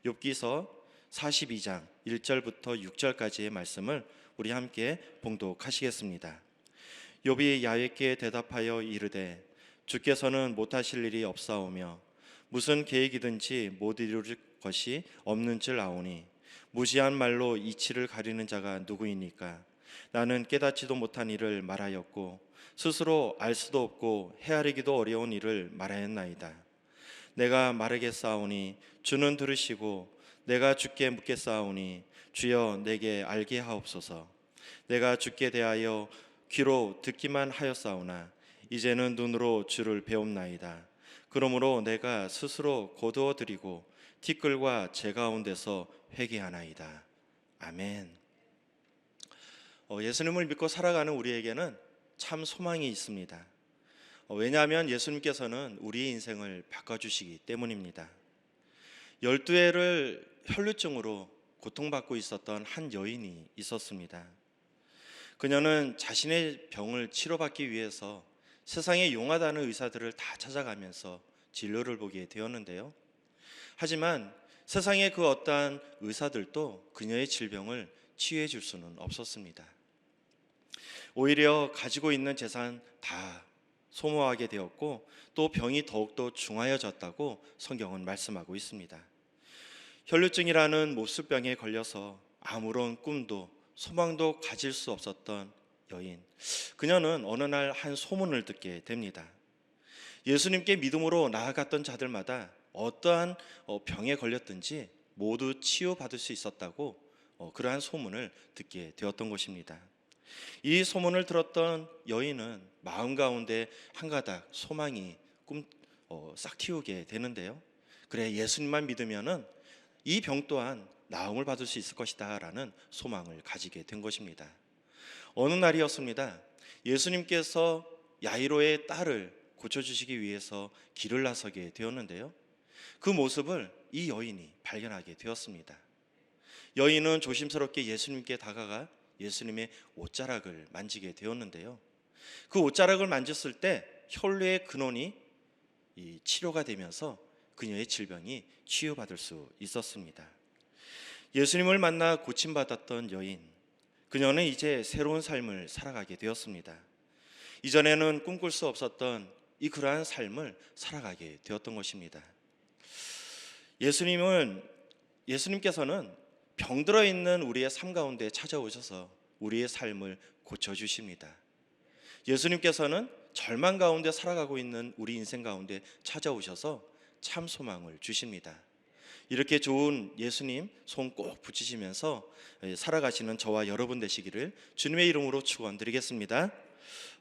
욥기서 42장 1절부터 6절까지의 말씀을 우리 함께 봉독하시겠습니다. 욥이 야훼께 대답하여 이르되 주께서는 못하실 일이 없사오며 무슨 계획이든지 못 이룰 것이 없는 줄 아오니 무시한 말로 이치를 가리는 자가 누구이니까. 나는 깨닫지도 못한 일을 말하였고 스스로 알 수도 없고 헤아리기도 어려운 일을 말하였나이다. 내가 말하겠사오니 주는 들으시고 내가 주께 묻겠사오니 주여 내게 알게 하옵소서. 내가 주께 대하여 귀로 듣기만 하였사오나 이제는 눈으로 주를 배움나이다. 그러므로 내가 스스로 거두어 드리고 티끌과 재 가운데서 회개하나이다. 아멘. 예수님을 믿고 살아가는 우리에게는 참 소망이 있습니다. 왜냐하면 예수님께서는 우리의 인생을 바꿔주시기 때문입니다. 12회를 혈루증으로 고통받고 있었던 한 여인이 있었습니다. 그녀는 자신의 병을 치료받기 위해서 세상에 용하다는 의사들을 다 찾아가면서 진료를 보게 되었는데요. 하지만 세상의 그 어떠한 의사들도 그녀의 질병을 치유해 줄 수는 없었습니다. 오히려 가지고 있는 재산 다 소모하게 되었고 또 병이 더욱더 중하여졌다고 성경은 말씀하고 있습니다. 혈루증이라는 몹쓸병에 걸려서 아무런 꿈도 소망도 가질 수 없었던 여인, 그녀는 어느 날 한 소문을 듣게 됩니다. 예수님께 믿음으로 나아갔던 자들마다 어떠한 병에 걸렸든지 모두 치유받을 수 있었다고 그러한 소문을 듣게 되었던 것입니다. 이 소문을 들었던 여인은 마음 가운데 한 가닥 소망이 싹 틔우게 되는데요. 그래, 예수님만 믿으면은 이 병 또한 나음을 받을 수 있을 것이다 라는 소망을 가지게 된 것입니다. 어느 날이었습니다. 예수님께서 야이로의 딸을 고쳐주시기 위해서 길을 나서게 되었는데요. 그 모습을 이 여인이 발견하게 되었습니다. 여인은 조심스럽게 예수님께 다가가 예수님의 옷자락을 만지게 되었는데요. 그 옷자락을 만졌을 때 혈루의 근원이 치료가 되면서 그녀의 질병이 치유받을 수 있었습니다. 예수님을 만나 고침받았던 여인, 그녀는 이제 새로운 삶을 살아가게 되었습니다. 이전에는 꿈꿀 수 없었던 그러한 삶을 살아가게 되었던 것입니다. 예수님께서는 병들어 있는 우리의 삶 가운데 찾아오셔서 우리의 삶을 고쳐주십니다. 예수님께서는 절망 가운데 살아가고 있는 우리 인생 가운데 찾아오셔서 참 소망을 주십니다. 이렇게 좋은 예수님 손 꼭 붙이시면서 살아가시는 저와 여러분 되시기를 주님의 이름으로 축원드리겠습니다.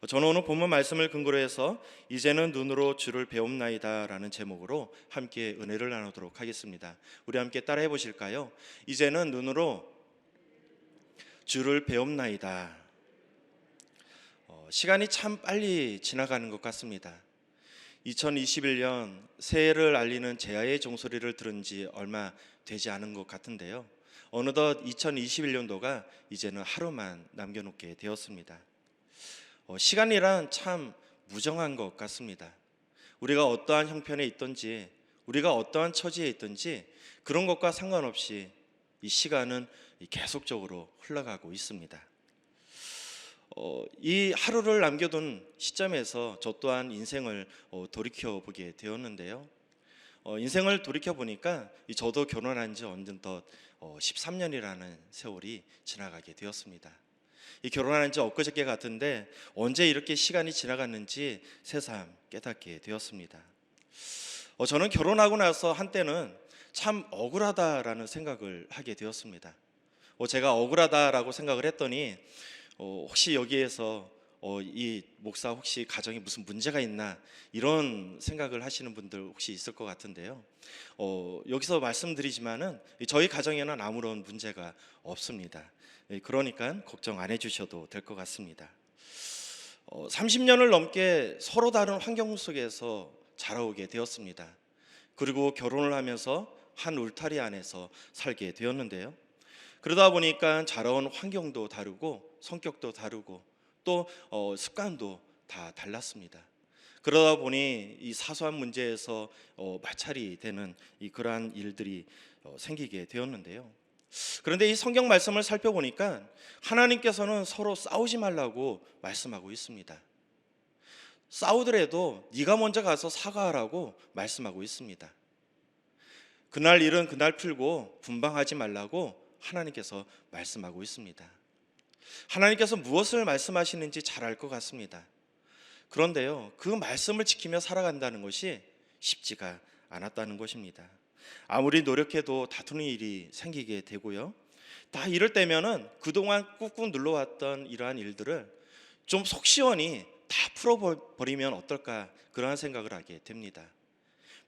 저는 오늘 본문 말씀을 근거로 해서 이제는 눈으로 주를 배움나이다 라는 제목으로 함께 은혜를 나누도록 하겠습니다. 우리 함께 따라해 보실까요? 이제는 눈으로 주를 배움나이다. 시간이 참 빨리 지나가는 것 같습니다. 2021년 새해를 알리는 제야의 종소리를 들은 지 얼마 되지 않은 것 같은데요. 어느덧 2021년도가 이제는 하루만 남겨놓게 되었습니다. 시간이란 참 무정한 것 같습니다. 우리가 어떠한 형편에 있든지 우리가 어떠한 처지에 있든지 그런 것과 상관없이 이 시간은 계속적으로 흘러가고 있습니다. 이 하루를 남겨둔 시점에서 저 또한 인생을 돌이켜보게 되었는데요. 인생을 돌이켜보니까 저도 결혼한 지 어느덧 13년이라는 세월이 지나가게 되었습니다. 결혼한 지 엊그저께 같은데 언제 이렇게 시간이 지나갔는지 새삼 깨닫게 되었습니다. 저는 결혼하고 나서 한때는 참 억울하다라는 생각을 하게 되었습니다. 제가 억울하다라고 생각을 했더니 혹시 여기에서 이 목사 혹시 가정에 무슨 문제가 있나 이런 생각을 하시는 분들 혹시 있을 것 같은데요. 여기서 말씀드리지만은 저희 가정에는 아무런 문제가 없습니다. 그러니까 걱정 안 해주셔도 될 것 같습니다. 30년을 넘게 서로 다른 환경 속에서 자라오게 되었습니다. 그리고 결혼을 하면서 한 울타리 안에서 살게 되었는데요. 그러다 보니까 자라온 환경도 다르고 성격도 다르고 또 습관도 다 달랐습니다. 그러다 보니 이 사소한 문제에서 마찰이 되는 그러한 일들이 생기게 되었는데요. 그런데 이 성경 말씀을 살펴보니까 하나님께서는 서로 싸우지 말라고 말씀하고 있습니다. 싸우더라도 네가 먼저 가서 사과하라고 말씀하고 있습니다. 그날 일은 그날 풀고 분방하지 말라고 하나님께서 말씀하고 있습니다. 하나님께서 무엇을 말씀하시는지 잘 알 것 같습니다. 그런데요, 그 말씀을 지키며 살아간다는 것이 쉽지가 않았다는 것입니다. 아무리 노력해도 다투는 일이 생기게 되고요. 다 이럴 때면은 그동안 꾹꾹 눌러왔던 이러한 일들을 좀 속 시원히 다 풀어버리면 어떨까, 그러한 생각을 하게 됩니다.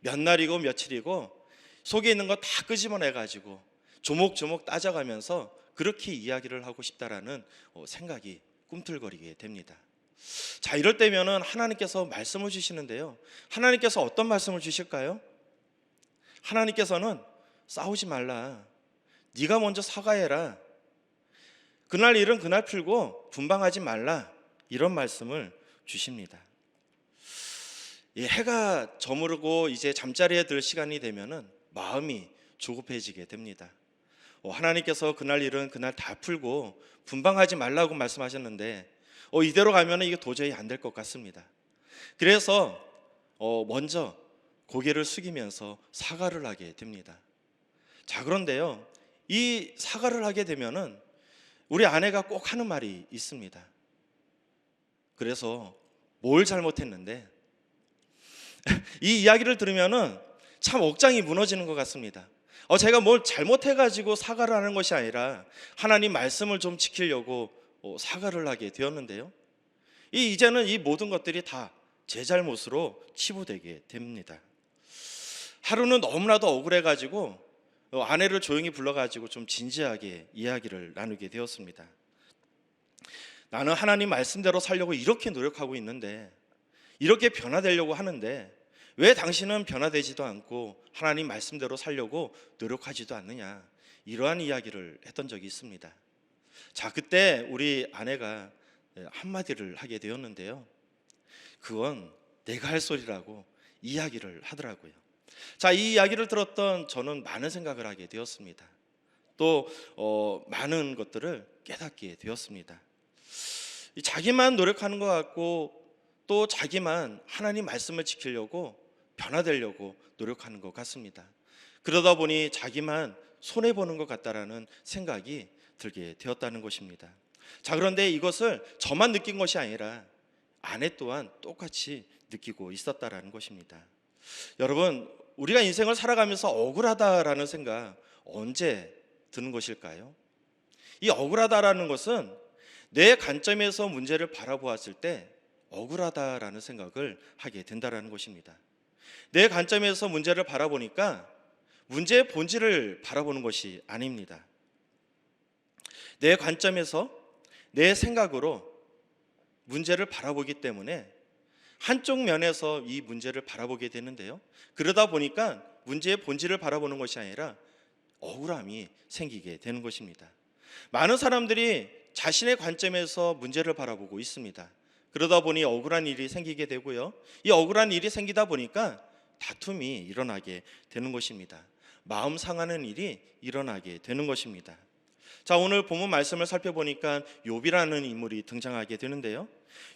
몇 날이고 며칠이고 속에 있는 거 다 끄집어내가지고 조목조목 따져가면서 그렇게 이야기를 하고 싶다라는 생각이 꿈틀거리게 됩니다. 자, 이럴 때면은 하나님께서 말씀을 주시는데요, 하나님께서 어떤 말씀을 주실까요? 하나님께서는 싸우지 말라, 네가 먼저 사과해라, 그날 일은 그날 풀고 분방하지 말라, 이런 말씀을 주십니다. 해가 저무르고 이제 잠자리에 들 시간이 되면은 마음이 조급해지게 됩니다. 하나님께서 그날 일은 그날 다 풀고 분방하지 말라고 말씀하셨는데 이대로 가면 이게 도저히 안 될 것 같습니다. 그래서 먼저 고개를 숙이면서 사과를 하게 됩니다. 자, 그런데요, 이 사과를 하게 되면은 우리 아내가 꼭 하는 말이 있습니다. 그래서 뭘 잘못했는데 이 이야기를 들으면은 참 억장이 무너지는 것 같습니다. 제가 뭘 잘못해가지고 사과를 하는 것이 아니라 하나님 말씀을 좀 지키려고 사과를 하게 되었는데요, 이제는 이 모든 것들이 다 제 잘못으로 치부되게 됩니다. 하루는 너무나도 억울해가지고 아내를 조용히 불러가지고 좀 진지하게 이야기를 나누게 되었습니다. 나는 하나님 말씀대로 살려고 이렇게 노력하고 있는데, 이렇게 변화되려고 하는데 왜 당신은 변화되지도 않고 하나님 말씀대로 살려고 노력하지도 않느냐, 이러한 이야기를 했던 적이 있습니다. 자, 그때 우리 아내가 한마디를 하게 되었는데요, 그건 내가 할 소리라고 이야기를 하더라고요. 자, 이 이야기를 들었던 저는 많은 생각을 하게 되었습니다. 또 많은 것들을 깨닫게 되었습니다. 자기만 노력하는 것 같고 또 자기만 하나님 말씀을 지키려고 변화되려고 노력하는 것 같습니다. 그러다 보니 자기만 손해보는 것 같다라는 생각이 들게 되었다는 것입니다. 자, 그런데 이것을 저만 느낀 것이 아니라 아내 또한 똑같이 느끼고 있었다라는 것입니다. 여러분, 우리가 인생을 살아가면서 억울하다라는 생각 언제 드는 것일까요? 이 억울하다라는 것은 내 관점에서 문제를 바라보았을 때 억울하다라는 생각을 하게 된다라는 것입니다. 내 관점에서 문제를 바라보니까 문제의 본질을 바라보는 것이 아닙니다. 내 관점에서 내 생각으로 문제를 바라보기 때문에 한쪽 면에서 이 문제를 바라보게 되는데요, 그러다 보니까 문제의 본질을 바라보는 것이 아니라 억울함이 생기게 되는 것입니다. 많은 사람들이 자신의 관점에서 문제를 바라보고 있습니다. 그러다 보니 억울한 일이 생기게 되고요, 이 억울한 일이 생기다 보니까 다툼이 일어나게 되는 것입니다. 마음 상하는 일이 일어나게 되는 것입니다. 자, 오늘 본문 말씀을 살펴보니까 욥이라는 인물이 등장하게 되는데요,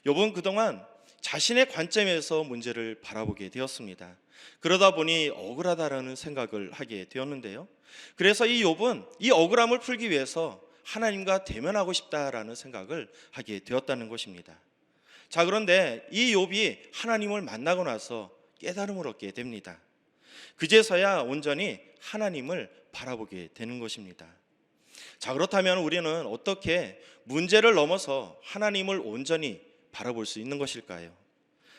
욥은 그동안 자신의 관점에서 문제를 바라보게 되었습니다. 그러다 보니 억울하다라는 생각을 하게 되었는데요, 그래서 이 욥은 이 억울함을 풀기 위해서 하나님과 대면하고 싶다라는 생각을 하게 되었다는 것입니다. 자, 그런데 이 욥이 하나님을 만나고 나서 깨달음을 얻게 됩니다. 그제서야 온전히 하나님을 바라보게 되는 것입니다. 자, 그렇다면 우리는 어떻게 문제를 넘어서 하나님을 온전히 바라볼 수 있는 것일까요?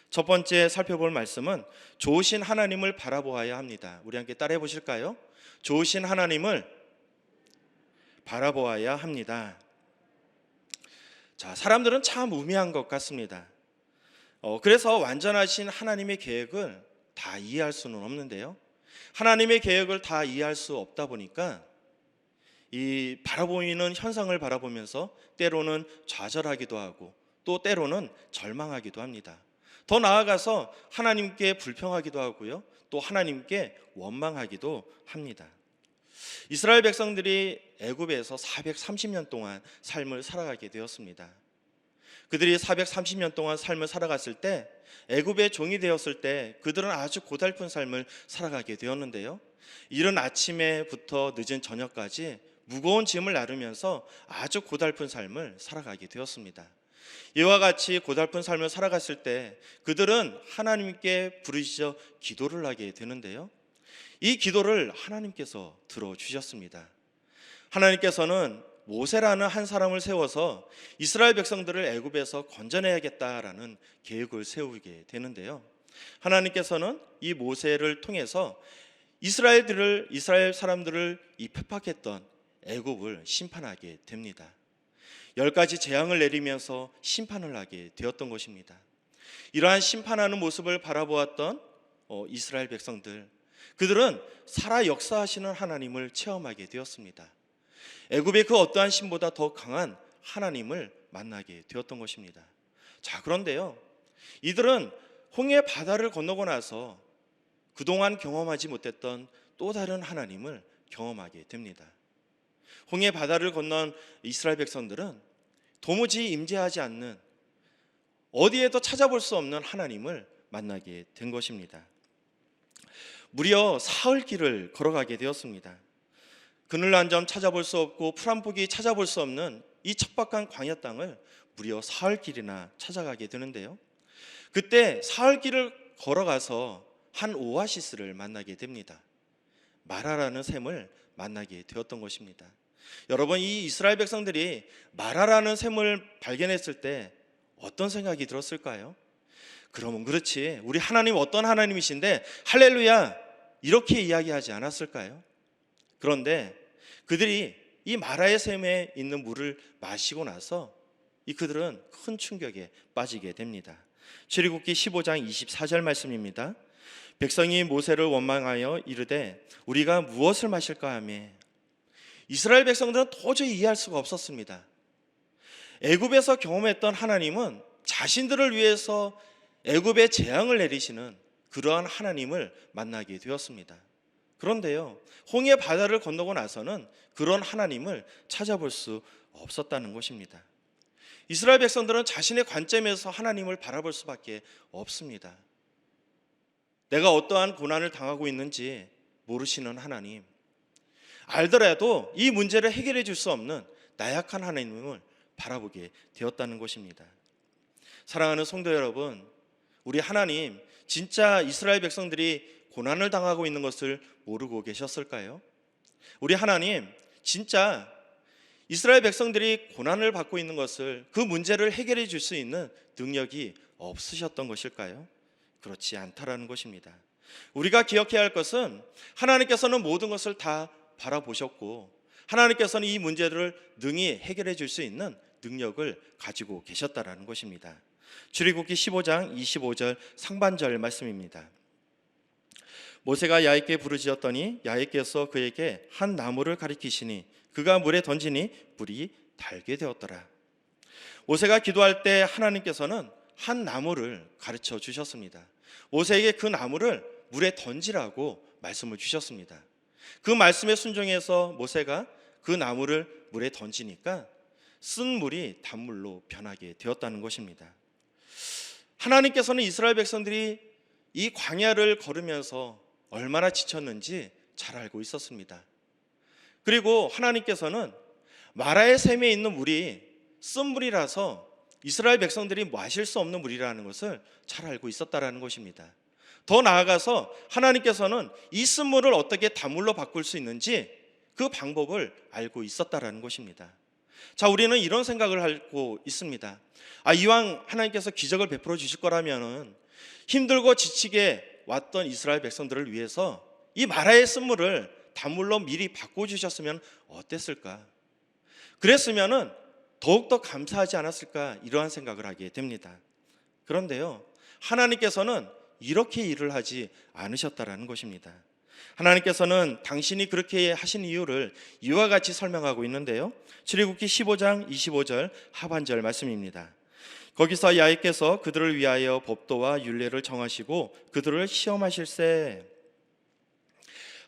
첫 번째 살펴볼 말씀은 좋으신 하나님을 바라보아야 합니다. 우리 함께 따라해 보실까요? 좋으신 하나님을 바라보아야 합니다. 자, 사람들은 참 우매한 것 같습니다. 그래서 완전하신 하나님의 계획을 다 이해할 수는 없는데요, 하나님의 계획을 다 이해할 수 없다 보니까 이 바라보이는 현상을 바라보면서 때로는 좌절하기도 하고 또 때로는 절망하기도 합니다. 더 나아가서 하나님께 불평하기도 하고요, 또 하나님께 원망하기도 합니다. 이스라엘 백성들이 애굽에서 430년 동안 삶을 살아가게 되었습니다. 그들이 430년 동안 삶을 살아갔을 때, 애굽의 종이 되었을 때 그들은 아주 고달픈 삶을 살아가게 되었는데요. 이른 아침에부터 늦은 저녁까지 무거운 짐을 나르면서 아주 고달픈 삶을 살아가게 되었습니다. 이와 같이 고달픈 삶을 살아갔을 때 그들은 하나님께 부르짖어 기도를 하게 되는데요. 이 기도를 하나님께서 들어주셨습니다. 하나님께서는 모세라는 한 사람을 세워서 이스라엘 백성들을 애굽에서 건져내야겠다라는 계획을 세우게 되는데요. 하나님께서는 이 모세를 통해서 이스라엘 사람들을 이 핍박했던 애굽을 심판하게 됩니다. 10가지 재앙을 내리면서 심판을 하게 되었던 것입니다. 이러한 심판하는 모습을 바라보았던 이스라엘 백성들, 그들은 살아 역사하시는 하나님을 체험하게 되었습니다. 애굽의 그 어떠한 신보다 더 강한 하나님을 만나게 되었던 것입니다. 자, 그런데요, 이들은 홍해 바다를 건너고 나서 그동안 경험하지 못했던 또 다른 하나님을 경험하게 됩니다. 홍해 바다를 건넌 이스라엘 백성들은 도무지 임재하지 않는, 어디에도 찾아볼 수 없는 하나님을 만나게 된 것입니다. 무려 사흘 길을 걸어가게 되었습니다. 그늘 한 점 찾아볼 수 없고 풀 한 포기 찾아볼 수 없는 이 척박한 광야 땅을 무려 사흘 길이나 찾아가게 되는데요. 그때 사흘 길을 걸어가서 한 오아시스를 만나게 됩니다. 마라라는 샘을 만나게 되었던 것입니다. 여러분, 이 이스라엘 백성들이 마라라는 샘을 발견했을 때 어떤 생각이 들었을까요? 그러면 그렇지, 우리 하나님 어떤 하나님이신데 할렐루야 이렇게 이야기하지 않았을까요? 그런데 그들이 이 마라의 샘에 있는 물을 마시고 나서 그들은 큰 충격에 빠지게 됩니다. 출애굽기 15장 24절 말씀입니다. 백성이 모세를 원망하여 이르되 우리가 무엇을 마실까 하며, 이스라엘 백성들은 도저히 이해할 수가 없었습니다. 애굽에서 경험했던 하나님은 자신들을 위해서 애굽에 재앙을 내리시는 그러한 하나님을 만나게 되었습니다. 그런데요, 홍해 바다를 건너고 나서는 그런 하나님을 찾아볼 수 없었다는 것입니다. 이스라엘 백성들은 자신의 관점에서 하나님을 바라볼 수밖에 없습니다. 내가 어떠한 고난을 당하고 있는지 모르시는 하나님, 알더라도 이 문제를 해결해 줄 수 없는 나약한 하나님을 바라보게 되었다는 것입니다. 사랑하는 성도 여러분, 우리 하나님 진짜 이스라엘 백성들이 고난을 당하고 있는 것을 모르고 계셨을까요? 우리 하나님 진짜 이스라엘 백성들이 고난을 받고 있는 것을, 그 문제를 해결해 줄 수 있는 능력이 없으셨던 것일까요? 그렇지 않다라는 것입니다. 우리가 기억해야 할 것은 하나님께서는 모든 것을 다 바라보셨고 하나님께서는 이 문제들을 능히 해결해 줄 수 있는 능력을 가지고 계셨다라는 것입니다. 출애굽기 15장 25절 상반절 말씀입니다. 모세가 야훼께 부르짖었더니 야훼께서 그에게 한 나무를 가리키시니 그가 물에 던지니 물이 달게 되었더라. 모세가 기도할 때 하나님께서는 한 나무를 가르쳐 주셨습니다. 모세에게 그 나무를 물에 던지라고 말씀을 주셨습니다. 그 말씀에 순종해서 모세가 그 나무를 물에 던지니까 쓴 물이 단물로 변하게 되었다는 것입니다. 하나님께서는 이스라엘 백성들이 이 광야를 걸으면서 얼마나 지쳤는지 잘 알고 있었습니다. 그리고 하나님께서는 마라의 샘에 있는 물이 쓴 물이라서 이스라엘 백성들이 마실 수 없는 물이라는 것을 잘 알고 있었다라는 것입니다. 더 나아가서 하나님께서는 이 쓴 물을 어떻게 단물로 바꿀 수 있는지 그 방법을 알고 있었다라는 것입니다. 자, 우리는 이런 생각을 하고 있습니다. 이왕 하나님께서 기적을 베풀어 주실 거라면 힘들고 지치게 왔던 이스라엘 백성들을 위해서 이 마라의 쓴물을 단물로 미리 바꿔주셨으면 어땠을까? 그랬으면 더욱더 감사하지 않았을까? 이러한 생각을 하게 됩니다. 그런데요, 하나님께서는 이렇게 일을 하지 않으셨다라는 것입니다. 하나님께서는 당신이 그렇게 하신 이유를 이와 같이 설명하고 있는데요. 출애굽기 15장 25절 하반절 말씀입니다. 거기서 야훼께서 그들을 위하여 법도와 율례를 정하시고 그들을 시험하실세.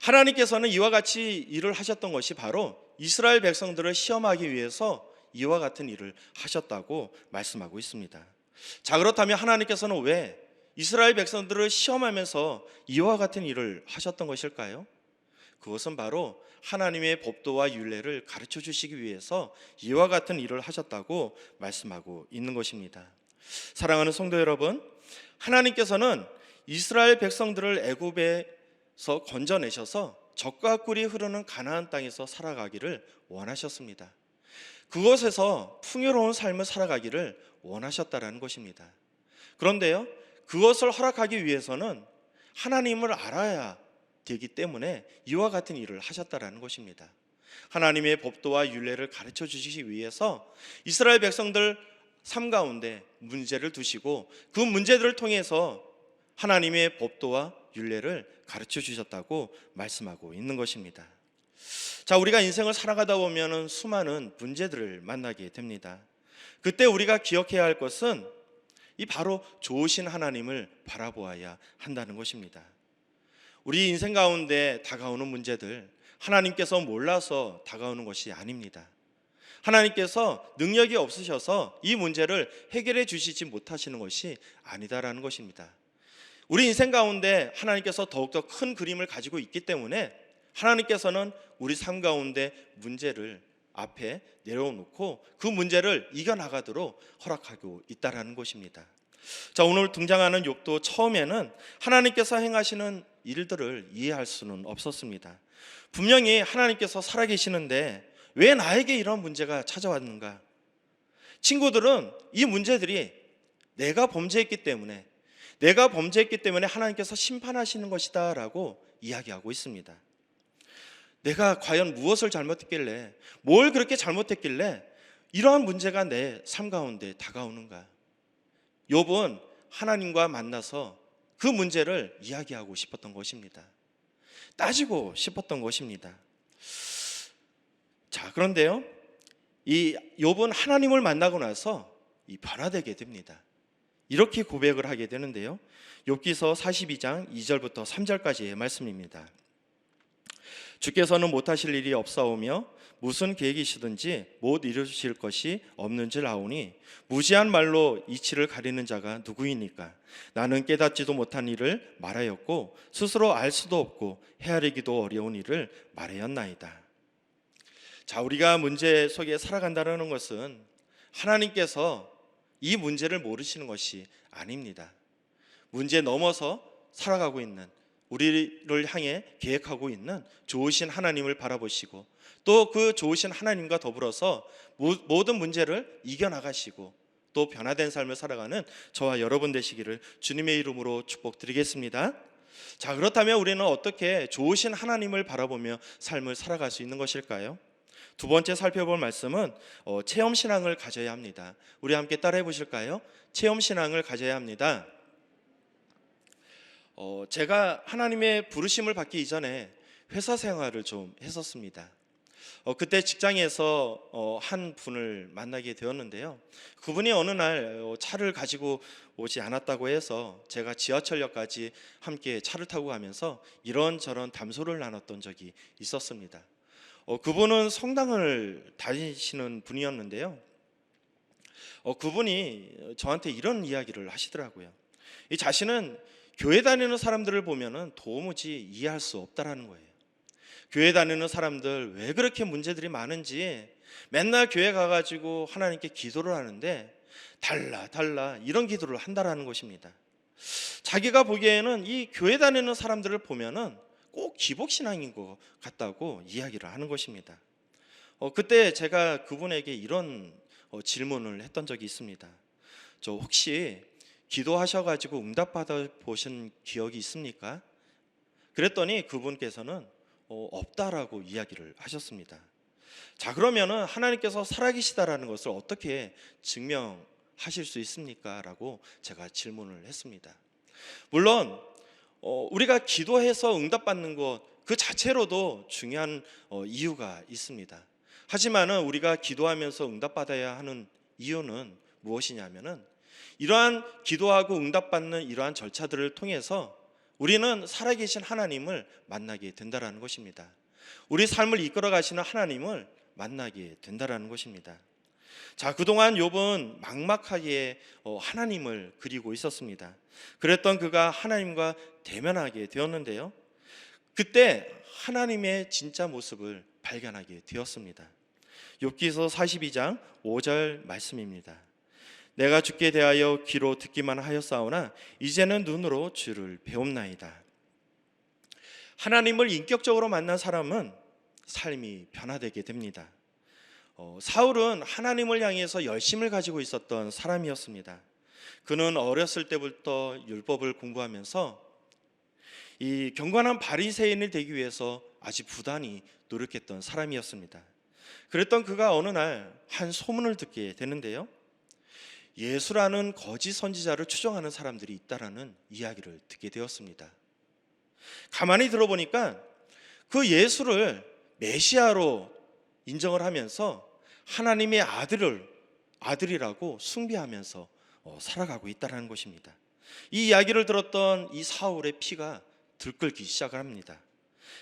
하나님께서는 이와 같이 일을 하셨던 것이 바로 이스라엘 백성들을 시험하기 위해서 이와 같은 일을 하셨다고 말씀하고 있습니다. 자, 그렇다면 하나님께서는 왜 이스라엘 백성들을 시험하면서 이와 같은 일을 하셨던 것일까요? 그것은 바로 하나님의 법도와 율례를 가르쳐 주시기 위해서 이와 같은 일을 하셨다고 말씀하고 있는 것입니다. 사랑하는 성도 여러분, 하나님께서는 이스라엘 백성들을 애굽에서 건져내셔서 젖과 꿀이 흐르는 가나안 땅에서 살아가기를 원하셨습니다. 그곳에서 풍요로운 삶을 살아가기를 원하셨다라는 것입니다. 그런데요, 그것을 허락하기 위해서는 하나님을 알아야 되기 때문에 이와 같은 일을 하셨다라는 것입니다. 하나님의 법도와 율례를 가르쳐 주시기 위해서 이스라엘 백성들 삶 가운데 문제를 두시고 그 문제들을 통해서 하나님의 법도와 율례를 가르쳐 주셨다고 말씀하고 있는 것입니다. 자, 우리가 인생을 살아가다 보면 수많은 문제들을 만나게 됩니다. 그때 우리가 기억해야 할 것은 이 바로 좋으신 하나님을 바라보아야 한다는 것입니다. 우리 인생 가운데 다가오는 문제들, 하나님께서 몰라서 다가오는 것이 아닙니다. 하나님께서 능력이 없으셔서 이 문제를 해결해 주시지 못하시는 것이 아니다라는 것입니다. 우리 인생 가운데 하나님께서 더욱더 큰 그림을 가지고 있기 때문에 하나님께서는 우리 삶 가운데 문제를 앞에 내려놓고 그 문제를 이겨나가도록 허락하고 있다라는 것입니다. 자, 오늘 등장하는 욥도 처음에는 하나님께서 행하시는 일들을 이해할 수는 없었습니다. 분명히 하나님께서 살아계시는데 왜 나에게 이런 문제가 찾아왔는가? 친구들은 이 문제들이 내가 범죄했기 때문에 하나님께서 심판하시는 것이다 라고 이야기하고 있습니다. 내가 과연 무엇을 잘못했길래, 뭘 그렇게 잘못했길래 이러한 문제가 내 삶 가운데 다가오는가? 욥은 하나님과 만나서 그 문제를 이야기하고 싶었던 것입니다. 따지고 싶었던 것입니다. 자, 그런데요, 이 욥은 하나님을 만나고 나서 변화되게 됩니다. 이렇게 고백을 하게 되는데요, 욥기서 42장 2절부터 3절까지의 말씀입니다. 주께서는 못하실 일이 없사오며 무슨 계획이시든지 못 이루실 것이 없는 줄 아오니 무지한 말로 이치를 가리는 자가 누구이니까? 나는 깨닫지도 못한 일을 말하였고 스스로 알 수도 없고 헤아리기도 어려운 일을 말하였나이다. 자, 우리가 문제 속에 살아간다는 것은 하나님께서 이 문제를 모르시는 것이 아닙니다. 문제 넘어서 살아가고 있는, 우리를 향해 계획하고 있는 좋으신 하나님을 바라보시고 또 그 좋으신 하나님과 더불어서 모든 문제를 이겨나가시고 또 변화된 삶을 살아가는 저와 여러분 되시기를 주님의 이름으로 축복드리겠습니다. 자, 그렇다면 우리는 어떻게 좋으신 하나님을 바라보며 삶을 살아갈 수 있는 것일까요? 두 번째 살펴볼 말씀은 체험신앙을 가져야 합니다. 우리 함께 따라해 보실까요? 체험신앙을 가져야 합니다. 제가 하나님의 부르심을 받기 이전에 회사 생활을 좀 했었습니다. 그때 직장에서 한 분을 만나게 되었는데요, 그분이 어느 날 차를 가지고 오지 않았다고 해서 제가 지하철역까지 함께 차를 타고 가면서 이런저런 담소를 나눴던 적이 있었습니다. 그분은 성당을 다니시는 분이었는데요, 그분이 저한테 이런 이야기를 하시더라고요. 이 자신은 교회 다니는 사람들을 보면은 도무지 이해할 수 없다라는 거예요. 교회 다니는 사람들 왜 그렇게 문제들이 많은지 맨날 교회 가가지고 하나님께 기도를 하는데 달라 이런 기도를 한다라는 것입니다. 자기가 보기에는 이 교회 다니는 사람들을 보면은 꼭 기복신앙인 것 같다고 이야기를 하는 것입니다. 그때 제가 그분에게 이런 질문을 했던 적이 있습니다. 저 혹시 기도하셔가지고 응답받아 보신 기억이 있습니까? 그랬더니 그분께서는 없다라고 이야기를 하셨습니다. 자, 그러면은 하나님께서 살아계시다라는 것을 어떻게 증명하실 수 있습니까? 라고 제가 질문을 했습니다. 물론 우리가 기도해서 응답받는 것 그 자체로도 중요한 이유가 있습니다. 하지만은 우리가 기도하면서 응답받아야 하는 이유는 무엇이냐면은 이러한 기도하고 응답받는 이러한 절차들을 통해서 우리는 살아계신 하나님을 만나게 된다라는 것입니다. 우리 삶을 이끌어 가시는 하나님을 만나게 된다라는 것입니다. 자, 그동안 욥은 막막하게 하나님을 그리고 있었습니다. 그랬던 그가 하나님과 대면하게 되었는데요, 그때 하나님의 진짜 모습을 발견하게 되었습니다. 욥기서 42장 5절 말씀입니다. 내가 주께 대하여 귀로 듣기만 하였사오나 이제는 눈으로 주를 배움나이다. 하나님을 인격적으로 만난 사람은 삶이 변화되게 됩니다. 사울은 하나님을 향해서 열심을 가지고 있었던 사람이었습니다. 그는 어렸을 때부터 율법을 공부하면서 이 경건한 바리새인이 되기 위해서 아주 부단히 노력했던 사람이었습니다. 그랬던 그가 어느 날 한 소문을 듣게 되는데요, 예수라는 거짓 선지자를 추종하는 사람들이 있다라는 이야기를 듣게 되었습니다. 가만히 들어보니까 그 예수를 메시아로 인정을 하면서 하나님의 아들이라고 숭배하면서 살아가고 있다는 것입니다. 이 이야기를 들었던 이 사울의 피가 들끓기 시작을 합니다.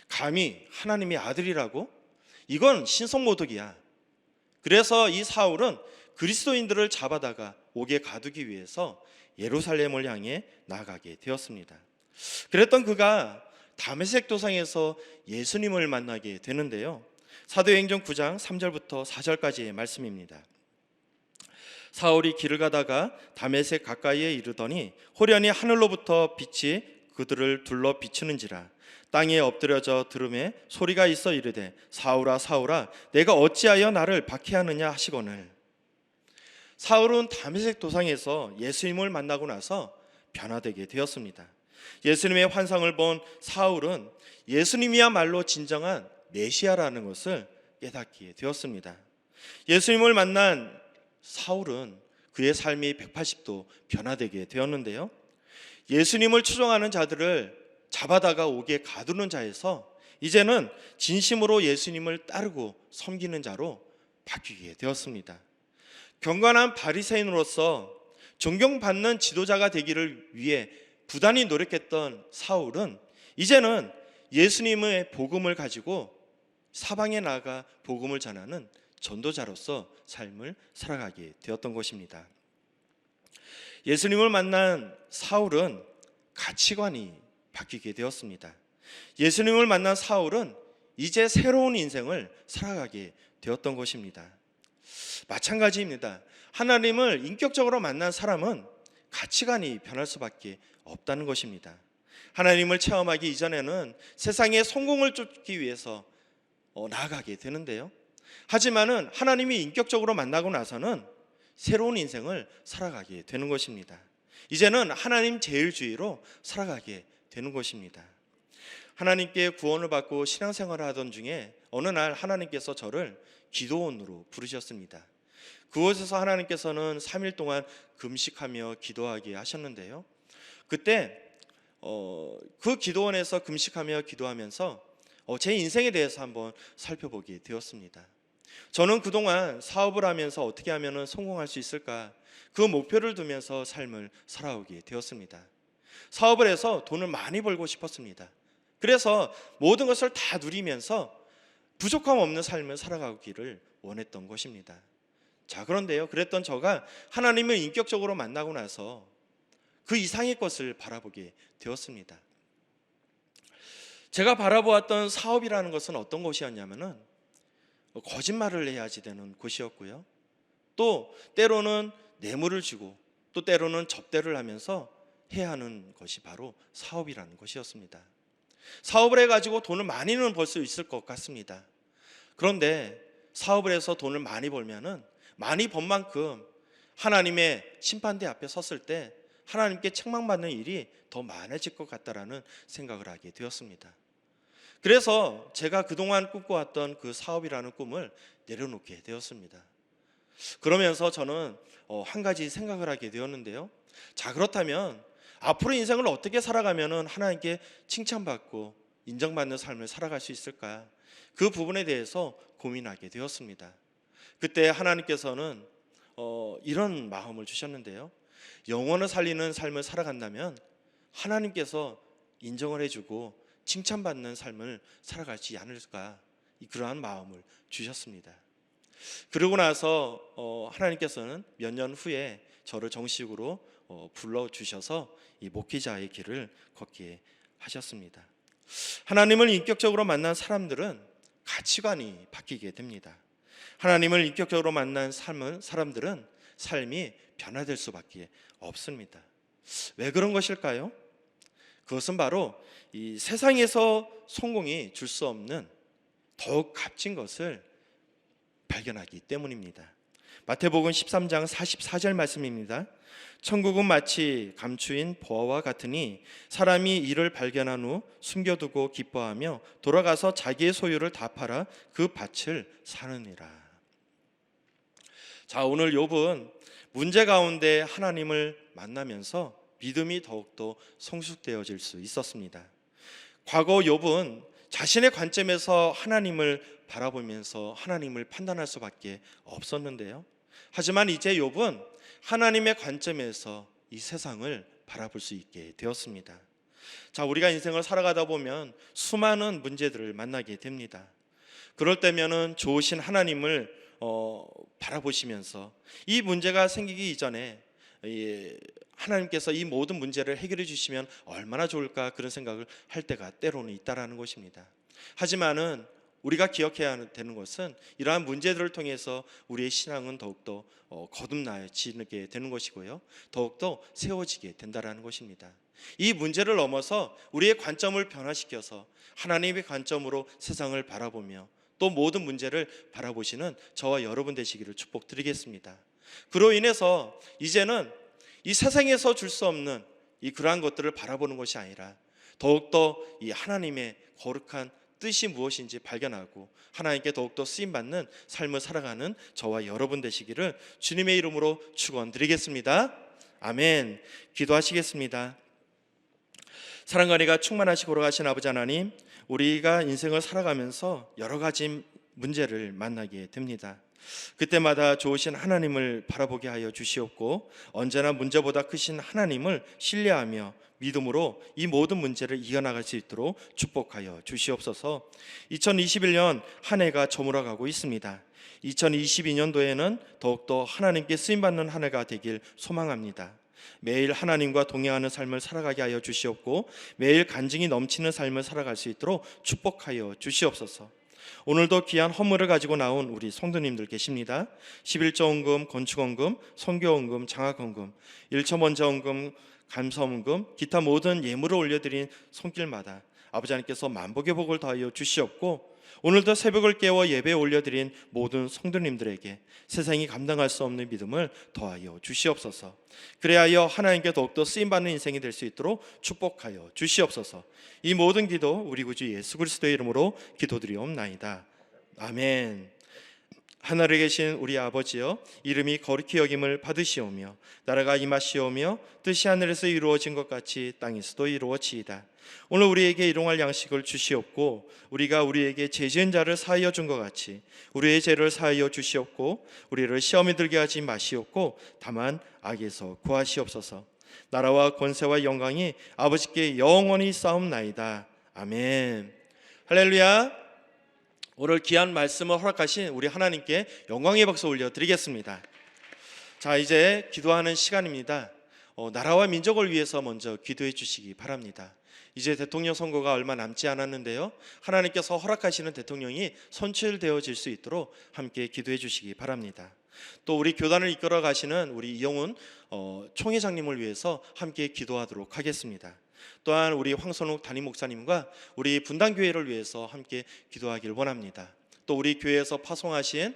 감히 하나님의 아들이라고? 이건 신성모독이야. 그래서 이 사울은 그리스도인들을 잡아다가 옥에 가두기 위해서 예루살렘을 향해 나아가게 되었습니다. 그랬던 그가 다메섹 도상에서 예수님을 만나게 되는데요, 사도행전 9장 3절부터 4절까지의 말씀입니다. 사울이 길을 가다가 다메섹 가까이에 이르더니 호련히 하늘로부터 빛이 그들을 둘러 비추는지라. 땅에 엎드려져 들음에 소리가 있어 이르되 사울아 사울아 내가 어찌하여 나를 박해하느냐 하시거늘. 사울은 다메섹 도상에서 예수님을 만나고 나서 변화되게 되었습니다. 예수님의 환상을 본 사울은 예수님이야말로 진정한 메시아라는 것을 깨닫게 되었습니다. 예수님을 만난 사울은 그의 삶이 180도 변화되게 되었는데요, 예수님을 추종하는 자들을 잡아다가 옥에 가두는 자에서 이제는 진심으로 예수님을 따르고 섬기는 자로 바뀌게 되었습니다. 경건한 바리새인으로서 존경받는 지도자가 되기를 위해 부단히 노력했던 사울은 이제는 예수님의 복음을 가지고 사방에 나가 복음을 전하는 전도자로서 삶을 살아가게 되었던 것입니다. 예수님을 만난 사울은 가치관이 바뀌게 되었습니다. 예수님을 만난 사울은 이제 새로운 인생을 살아가게 되었던 것입니다. 마찬가지입니다. 하나님을 인격적으로 만난 사람은 가치관이 변할 수밖에 없다는 것입니다. 하나님을 체험하기 이전에는 세상의 성공을 쫓기 위해서 나아가게 되는데요, 하지만은 하나님이 인격적으로 만나고 나서는 새로운 인생을 살아가게 되는 것입니다. 이제는 하나님 제일주의로 살아가게 되는 것입니다. 하나님께 구원을 받고 신앙생활을 하던 중에 어느 날 하나님께서 저를 기도원으로 부르셨습니다. 그곳에서 하나님께서는 3일 동안 금식하며 기도하게 하셨는데요, 그때 그 기도원에서 금식하며 기도하면서 제 인생에 대해서 한번 살펴보게 되었습니다. 저는 그동안 사업을 하면서 어떻게 하면 성공할 수 있을까, 그 목표를 두면서 삶을 살아오게 되었습니다. 사업을 해서 돈을 많이 벌고 싶었습니다. 그래서 모든 것을 다 누리면서 부족함 없는 삶을 살아가기를 원했던 것입니다. 자, 그런데요, 그랬던 저가 하나님을 인격적으로 만나고 나서 그 이상의 것을 바라보게 되었습니다. 제가 바라보았던 사업이라는 것은 어떤 것이었냐면은 거짓말을 해야지 되는 곳이었고요, 또 때로는 뇌물을 주고 또 때로는 접대를 하면서 해야 하는 것이 바로 사업이라는 것이었습니다. 사업을 해가지고 돈을 많이는 벌 수 있을 것 같습니다. 그런데 사업을 해서 돈을 많이 벌면은 많이 번 만큼 하나님의 심판대 앞에 섰을 때 하나님께 책망받는 일이 더 많아질 것 같다라는 생각을 하게 되었습니다. 그래서 제가 그동안 꿈꿔왔던 그 사업이라는 꿈을 내려놓게 되었습니다. 그러면서 저는 한 가지 생각을 하게 되었는데요, 자, 그렇다면 앞으로 인생을 어떻게 살아가면 하나님께 칭찬받고 인정받는 삶을 살아갈 수 있을까, 그 부분에 대해서 고민하게 되었습니다. 그때 하나님께서는 이런 마음을 주셨는데요, 영혼을 살리는 삶을 살아간다면 하나님께서 인정을 해주고 칭찬받는 삶을 살아가지 않을까, 그러한 마음을 주셨습니다. 그러고 나서 하나님께서는 몇 년 후에 저를 정식으로 불러주셔서 이 목회자의 길을 걷게 하셨습니다. 하나님을 인격적으로 만난 사람들은 가치관이 바뀌게 됩니다. 하나님을 인격적으로 만난 사람들은 삶이 변화될 수밖에 없습니다. 왜 그런 것일까요? 그것은 바로 이 세상에서 성공이 줄 수 없는 더욱 값진 것을 발견하기 때문입니다. 마태복음 13장 44절 말씀입니다. 천국은 마치 감추인 보화와 같으니 사람이 이를 발견한 후 숨겨두고 기뻐하며 돌아가서 자기의 소유를 다 팔아 그 밭을 사느니라. 자, 오늘 욥은 문제 가운데 하나님을 만나면서 믿음이 더욱더 성숙되어질 수 있었습니다. 과거 욥은 자신의 관점에서 하나님을 바라보면서 하나님을 판단할 수밖에 없었는데요. 하지만 이제 욥은 하나님의 관점에서 이 세상을 바라볼 수 있게 되었습니다. 자, 우리가 인생을 살아가다 보면 수많은 문제들을 만나게 됩니다. 그럴 때면은 좋으신 하나님을 바라보시면서 이 문제가 생기기 이전에 하나님께서 이 모든 문제를 해결해 주시면 얼마나 좋을까, 그런 생각을 할 때가 때로는 있다라는 것입니다. 하지만은 우리가 기억해야 되는 것은 이러한 문제들을 통해서 우리의 신앙은 더욱더 거듭나지게 되는 것이고요, 더욱더 세워지게 된다라는 것입니다. 이 문제를 넘어서 우리의 관점을 변화시켜서 하나님의 관점으로 세상을 바라보며 또 모든 문제를 바라보시는 저와 여러분 되시기를 축복드리겠습니다. 그로 인해서 이제는 이 세상에서 줄 수 없는 그러한 것들을 바라보는 것이 아니라 더욱더 이 하나님의 거룩한 뜻이 무엇인지 발견하고 하나님께 더욱더 쓰임받는 삶을 살아가는 저와 여러분 되시기를 주님의 이름으로 축원드리겠습니다. 아멘. 기도하시겠습니다. 사랑과 은혜가 충만하시고 거룩하신 아버지 하나님, 우리가 인생을 살아가면서 여러 가지 문제를 만나게 됩니다. 그때마다 좋으신 하나님을 바라보게 하여 주시옵고 언제나 문제보다 크신 하나님을 신뢰하며 믿음으로 이 모든 문제를 이겨나갈 수 있도록 축복하여 주시옵소서. 2021년 한 해가 저물어가고 있습니다. 2022년도에는 더욱더 하나님께 쓰임받는 한 해가 되길 소망합니다. 매일 하나님과 동행하는 삶을 살아가게 하여 주시옵고 매일 간증이 넘치는 삶을 살아갈 수 있도록 축복하여 주시옵소서. 오늘도 귀한 헌물을 가지고 나온 우리 성도님들 계십니다. 11조 헌금, 건축 헌금, 선교 헌금, 장학 헌금, 1차 먼저 헌금, 감사 헌금, 기타 모든 예물을 올려드린 손길마다 아버지 하나님께서 만복의 복을 더하여 주시옵고 오늘도 새벽을 깨워 예배 올려드린 모든 성도님들에게 세상이 감당할 수 없는 믿음을 더하여 주시옵소서. 그래하여 하나님께 더욱더 쓰임받는 인생이 될 수 있도록 축복하여 주시옵소서. 이 모든 기도 우리 구주 예수 그리스도의 이름으로 기도드리옵나이다. 아멘. 하늘에 계신 우리 아버지여, 이름이 거룩히 여김을 받으시오며 나라가 임하시오며 뜻이 하늘에서 이루어진 것 같이 땅에서도 이루어지이다. 오늘 우리에게 일용할 양식을 주시옵고 우리가 우리에게 죄 지은 자를 사하여 준 것 같이 우리의 죄를 사하여 주시옵고 우리를 시험에 들게 하지 마시옵고 다만 악에서 구하시옵소서. 나라와 권세와 영광이 아버지께 영원히 쌓옵나이다. 아멘. 할렐루야. 오늘 귀한 말씀을 허락하신 우리 하나님께 영광의 박수 올려드리겠습니다. 자, 이제 기도하는 시간입니다. 나라와 민족을 위해서 먼저 기도해 주시기 바랍니다. 이제 대통령 선거가 얼마 남지 않았는데요, 하나님께서 허락하시는 대통령이 선출되어질 수 있도록 함께 기도해 주시기 바랍니다. 또 우리 교단을 이끌어 가시는 우리 이영훈 총회장님을 위해서 함께 기도하도록 하겠습니다. 또한 우리 황선욱 담임 목사님과 우리 분당교회를 위해서 함께 기도하길 원합니다. 또 우리 교회에서 파송하신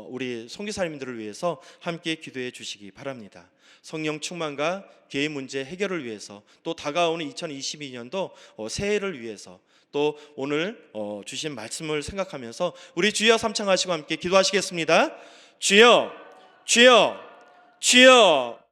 우리 선교사님들을 위해서 함께 기도해 주시기 바랍니다. 성령 충만과 개인 문제 해결을 위해서 또 다가오는 2022년도 새해를 위해서 또 오늘 주신 말씀을 생각하면서 우리 주여 삼창하시고 함께 기도하시겠습니다. 주여, 주여, 주여.